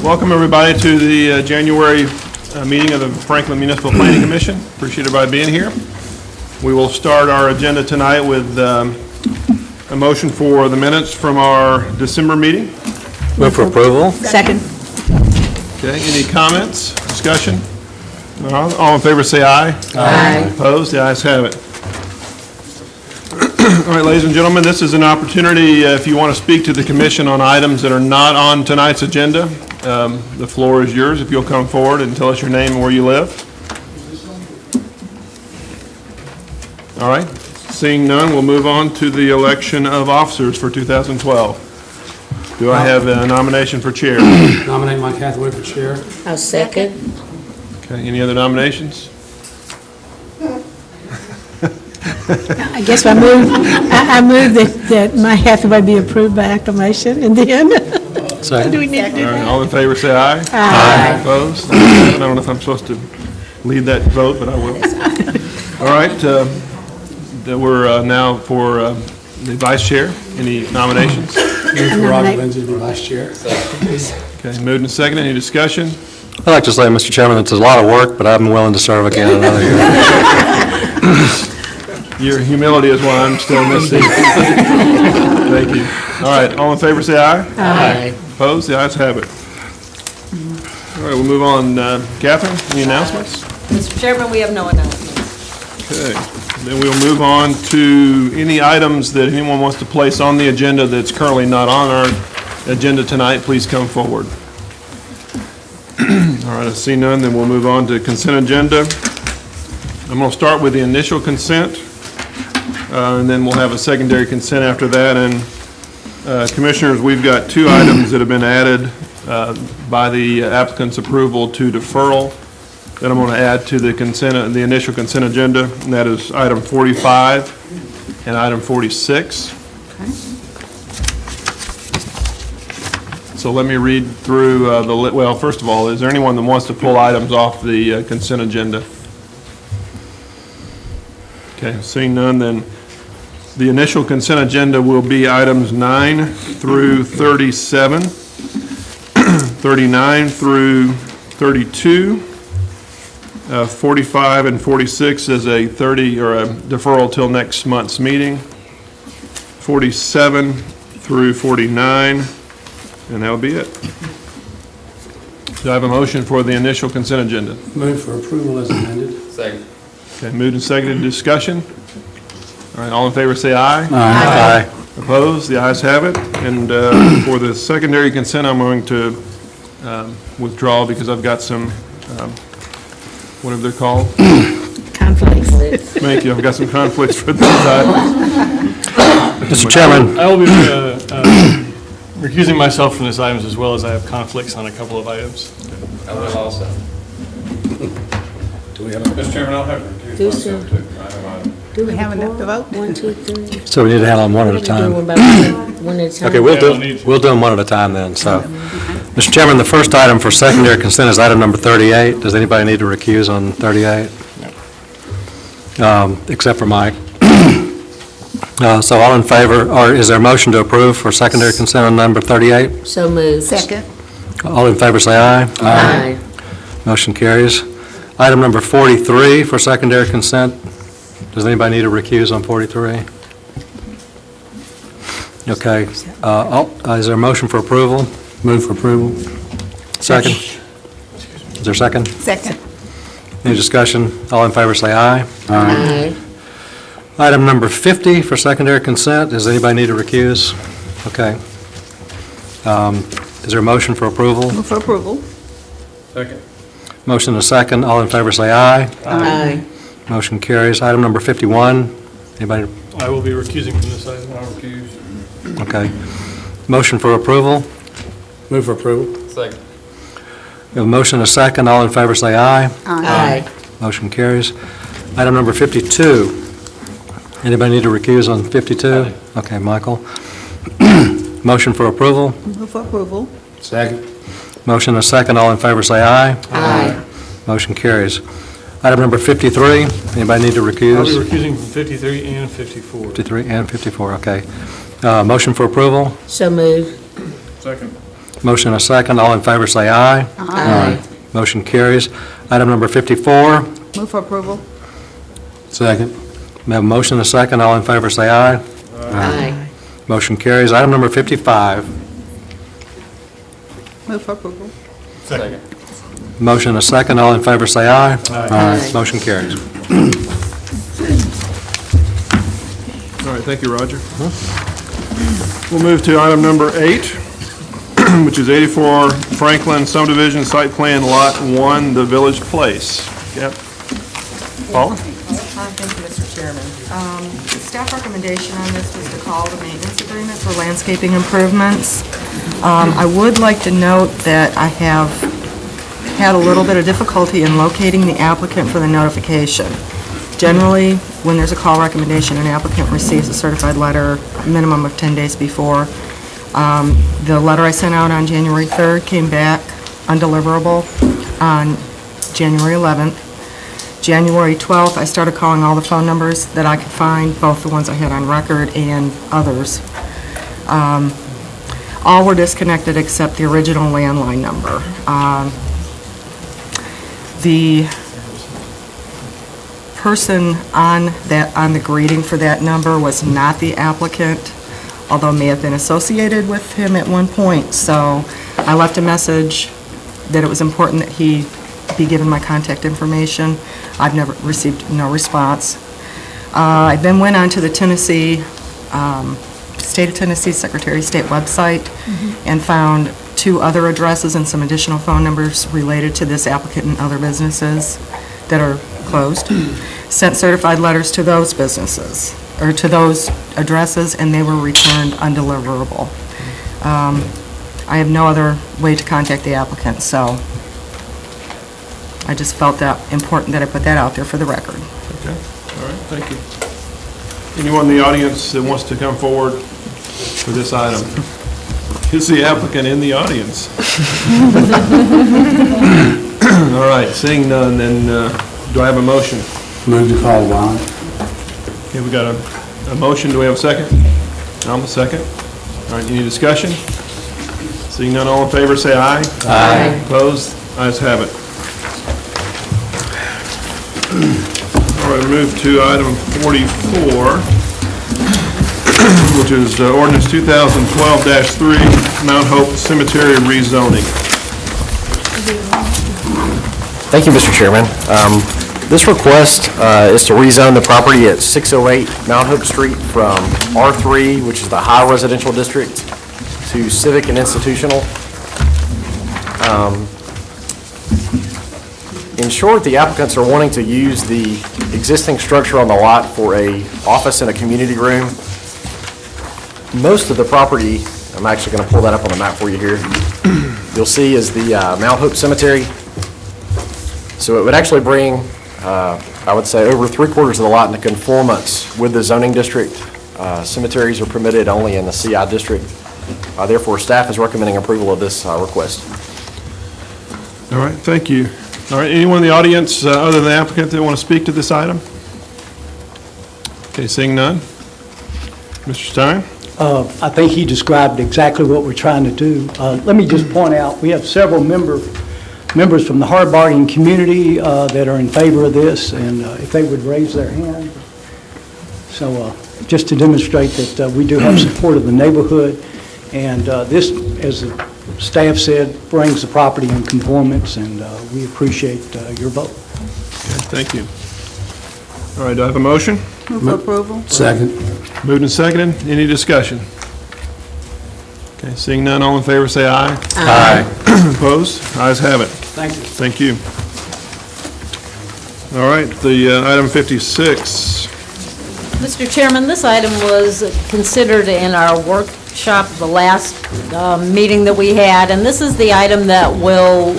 Welcome everybody to the January meeting of the Franklin Municipal Planning Commission. Appreciate everybody being here. We will start our agenda tonight with a motion for the minutes from our December meeting. Move for approval. Second. Okay, any comments, discussion? All in favor say aye. Aye. Opposed? The ayes have it. All right, ladies and gentlemen, this is an opportunity if you want to speak to the commission on items that are not on tonight's agenda. The floor is yours if you'll come forward and tell us your name and where you live. All right, seeing none, we'll move on to the election of officers for 2012. Do I have a nomination for chair? Nominate Mike Hathaway for chair. I'll second. Okay, any other nominations? I guess I move that Mike Hathaway be approved by acclamation, and then, Second. do we need to do All right, that? all in favor say aye. Aye. Opposed? I don't know if I'm supposed to lead that vote, but I will. All right, we're now for the vice chair. Any nominations? Move for Roger Lindsay to be vice chair. Okay, moved and seconded. Any discussion? I'd like to say, Mr. Chairman, it's a lot of work, but I'm willing to serve again another year. Your humility is why I'm still in this seat. Thank you. All right, all in favor say aye. Aye. Opposed? The ayes have it. All right, we'll move on. Catherine, any announcements? Mr. Chairman, we have no announcements. Okay, then we'll move on to any items that anyone wants to place on the agenda that's currently not on our agenda tonight. Please come forward. All right, I see none, then we'll move on to consent agenda. I'm going to start with the initial consent, and then we'll have a secondary consent after that. And Commissioners, we've got two items that have been added by the applicant's approval to deferral that I'm going to add to the initial consent agenda, and that is item 45 and item 46. So let me read through well, first of all, is there anyone that wants to pull items off the consent agenda? Okay, seeing none, then the initial consent agenda will be items 9 through 37, 39 through 32, 45 and 46 is a deferral till next month's meeting, 47 through 49, and that'll be it. Do I have a motion for the initial consent agenda? Move for approval as amended. Second. Okay, moved and seconded, discussion. All right, all in favor say aye. Aye. Opposed? The ayes have it. And for the secondary consent, I'm going to withdraw because I've got some, whatever they're called. Conflicts. Thank you. I've got some conflicts for these items. Mr. Chairman, I will be recusing myself from these items as well as I have conflicts on a couple of items. I will also. Do we have Mr. Chairman, I'll have to recuse myself too. I have Do we have enough to vote? 1, 2, 3. so we need to handle them one at a Do time. one by one at a time. Okay, we'll do them one at a time then, so. Mr. Chairman, the first item for secondary consent is item number 38. Does anybody need to recuse on 38? Except for Mike. So all in favor, or is there a motion to approve for secondary consent on number 38? So moved. Second. All in favor say aye. Aye. Motion carries. Item number 43 for secondary consent. Does anybody need to recuse on 43? Okay. Is there a motion for approval? Move for approval. Second? Is there a second? Second. Any discussion? All in favor say aye. Aye. Item number 50 for secondary consent. Does anybody need to recuse? Okay. Is there a motion for approval? Move for approval. Second. Motion and a second. All in favor say aye. Aye. Motion carries. Item number 51. Anybody? I will be recusing from this item. I'll recuse. Okay. Motion for approval. Move for approval. Second. We have a motion and a second. All in favor say aye. Aye. Motion carries. Item number 52. Anybody need to recuse on 52? Okay, Michael. Motion for approval. Move for approval. Second. Motion and a second. All in favor say aye. Aye. Motion carries. Item number 53, anybody need to I'll be recuse? recusing from 53 and 54. 53 and 54, okay. Motion for approval? So moved. Second. Motion and a second, all in favor say aye. Aye. Motion carries. Item number 54, Move for approval. Second. we have a motion and a second, all in favor say aye. Aye. Motion carries. Item number 55, Move for approval. Second. motion and a second, all in favor say aye. Aye. Motion carries. All right, thank you, Roger. We'll move to item number 8, which is 84 Franklin subdivision, site plan Lot 1, The Village Place. Yep. Paula? Thank you, Mr. Chairman. The staff recommendation on this was to call the maintenance agreement for landscaping improvements. I would like to note that I have had a little bit of difficulty in locating the applicant for the notification. Generally, when there's a call recommendation, an applicant receives a certified letter minimum of 10 days before. The letter I sent out on January 3rd came back undeliverable on January 11th. January 12th, I started calling all the phone numbers that I could find, both the ones I had on record and others. All were disconnected except the original landline number. The person on the greeting for that number was not the applicant, although may have been associated with him at one point. So I left a message that it was important that he be given my contact information. I've never received no response. I then went on to the Tennessee, State of Tennessee Secretary of State website and found 2 other addresses and some additional phone numbers related to this applicant and other businesses that are closed. Sent certified letters to those businesses, or to those addresses, and they were returned undeliverable. I have no other way to contact the applicant, so I just felt that important that I put that out there for the record. Okay, all right, thank you. Anyone in the audience that wants to come forward for this item? Is the applicant in the audience? All right, seeing none, then do I have a motion? Move to call bond. Okay, we got a motion, do we have a second? I'm a second. All right, any discussion? Seeing none, all in favor, say aye. Aye. Opposed? Ayes have it. All right, move to item 44, which is ordinance 2012-3, Mount Hope Cemetery rezoning. Thank you, Mr. Chairman. This request is to rezone the property at 608 Mount Hope Street from R3, which is the high residential district, to civic and institutional. In short, the applicants are wanting to use the existing structure on the lot for a office and a community room. Most of the property, I'm actually going to pull that up on the map for you here, you'll see is the Mount Hope Cemetery. So it would actually bring, I would say, over 3/4 of the lot into conformance with the zoning district. Cemeteries are permitted only in the CI district. Therefore, staff is recommending approval of this request. All right, thank you. All right, anyone in the audience, other than the applicant, that want to speak to this item? Okay, seeing none. Mr. Stein? I think he described exactly what we're trying to do. Let me just point out, we have several members from the hard bargaining community that are in favor of this, and if they would raise their hand. So just to demonstrate that we do have support of the neighborhood, and this, as the staff said, brings the property in conformance, and we appreciate your vote. Okay, thank you. All right, do I have a motion? Move for approval. Second. Moved and seconded. Any discussion? Okay, seeing none, all in favor say aye. Aye. Opposed? Ayes have it. Thank you. Thank you. All right, the item 56. Mr. Chairman, this item was considered in our workshop, the last meeting that we had, and this is the item that will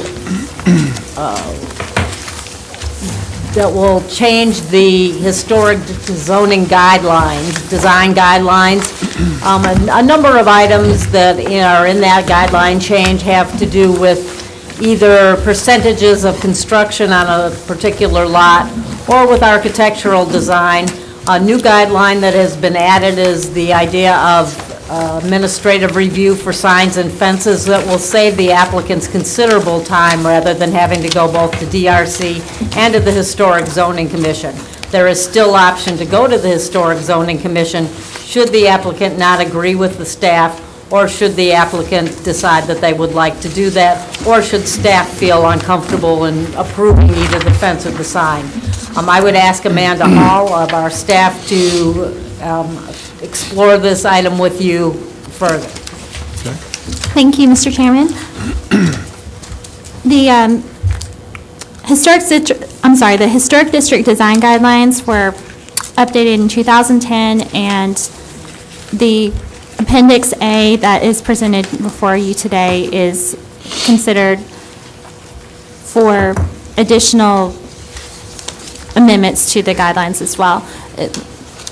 change the historic zoning guidelines, design guidelines. A number of items that are in that guideline change have to do with either percentages of construction on a particular lot or with architectural design. A new guideline that has been added is the idea of administrative review for signs and fences that will save the applicants considerable time rather than having to go both to DRC and to the Historic Zoning Commission. There is still option to go to the Historic Zoning Commission should the applicant not agree with the staff, or should the applicant decide that they would like to do that, or should staff feel uncomfortable in approving either the fence or the sign. I would ask Amanda Hall of our staff to explore this item with you further. Thank you, Mr. Chairman. The the Historic District Design Guidelines were updated in 2010, and the Appendix A that is presented before you today is considered for additional amendments to the guidelines as well.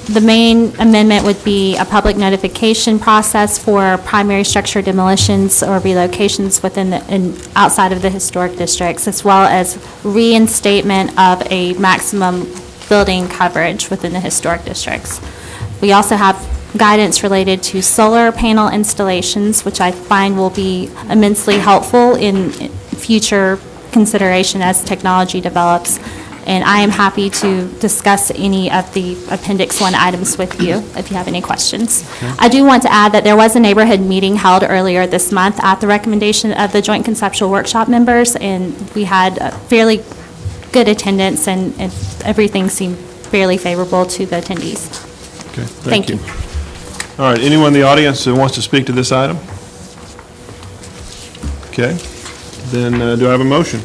The main amendment would be a public notification process for primary structure demolitions or relocations within outside of the historic districts, as well as reinstatement of a maximum building coverage within the historic districts. We also have guidance related to solar panel installations, which I find will be immensely helpful in future consideration as technology develops. And I am happy to discuss any of the Appendix 1 items with you if you have any questions. I do want to add that there was a neighborhood meeting held earlier this month at the recommendation of the Joint Conceptual Workshop members, and we had a fairly good attendance, and everything seemed fairly favorable to the attendees. Okay, Thank you. All right, anyone in the audience who wants to speak to this item? Okay, then do I have a motion?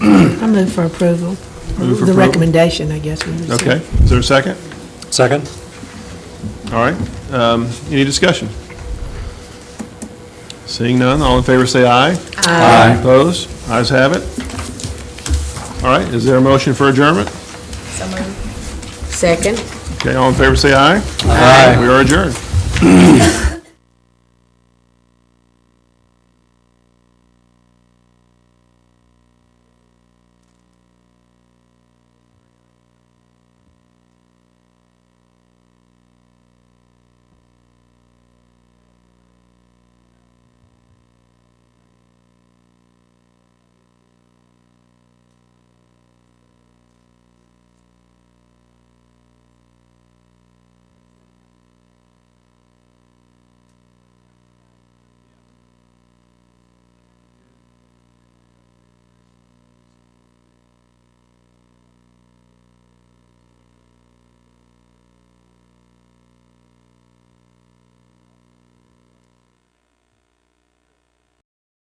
I move for approval. Move for The approval? recommendation, I guess we would say. Okay, is there a second? Second? All right, any discussion? Seeing none, all in favor say aye. Aye. Opposed? Ayes have it. All right, is there a motion for adjournment? Second? Okay, all in favor say aye. Aye. We are adjourned.